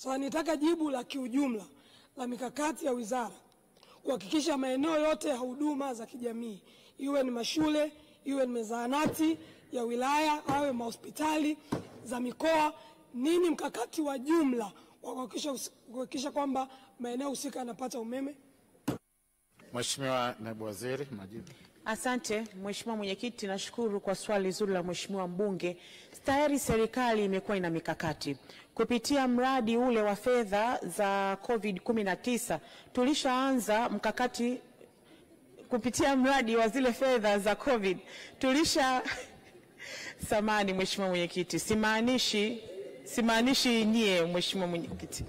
Sasa nitaka jibu la kiujumla la mikakati ya wizara kuhakikisha maeneo yote ya huduma za kijamii, iwe ni mashule, iwe ni zahanati ya wilaya, awe mahospitali za mikoa, nini mkakati wa jumla wa kuhakikisha kwamba maeneo husika yanapata umeme? Mheshimiwa Naibu Waziri, majibu. Asante Mheshimiwa Mwenyekiti, nashukuru kwa swali zuri la Mheshimiwa mbunge. Tayari serikali imekuwa ina mikakati kupitia mradi ule wa fedha za COVID-19. Tulishaanza mkakati kupitia mradi wa zile fedha za COVID. Samahani Mheshimiwa Mwenyekiti, simaanishi nyie Mheshimiwa Mwenyekiti.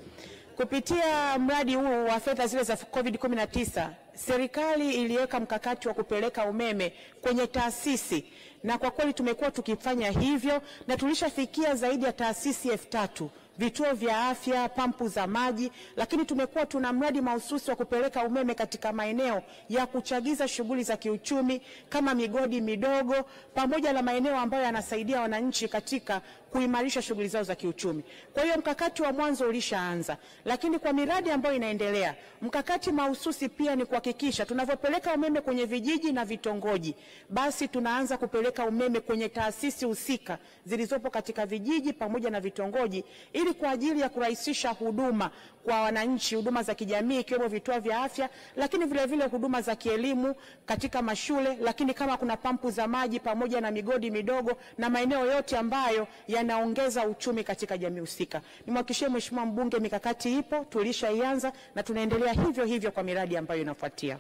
Kupitia mradi huu wa fedha zile za COVID-19, serikali iliweka mkakati wa kupeleka umeme kwenye taasisi, na kwa kweli tumekuwa tukifanya hivyo na tulishafikia zaidi ya taasisi 3000, vituo vya afya, pampu za maji, lakini tumekuwa tuna mradi mahususi wa kupeleka umeme katika maeneo ya kuchagiza shughuli za kiuchumi kama migodi midogo, pamoja na maeneo ambayo yanasaidia wananchi katika kuimarisha shughuli zao za kiuchumi. Kwa hiyo mkakati wa mwanzo ulishaanza, lakini kwa miradi ambayo inaendelea, mkakati mahususi pia ni kuhakikisha tunavyopeleka umeme kwenye vijiji na vitongoji, basi tunaanza kupeleka umeme kwenye taasisi husika zilizopo katika vijiji pamoja na vitongoji, ili kwa ajili ya kurahisisha huduma kwa wananchi, huduma za kijamii ikiwemo vituo vya afya, lakini vile vile huduma za kielimu katika mashule, lakini kama kuna pampu za maji pamoja na migodi midogo na maeneo yote ambayo yanaongeza uchumi katika jamii husika. Nimhakikishie Mheshimiwa mbunge mikakati ipo, tulishaianza na tunaendelea hivyo hivyo kwa miradi ambayo inafuatia.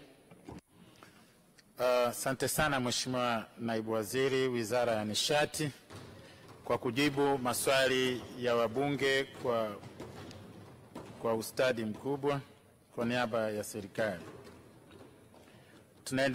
Asante sana Mheshimiwa Naibu Waziri Wizara ya Nishati kwa kujibu maswali ya wabunge kwa ustadi mkubwa kwa niaba ya serikali.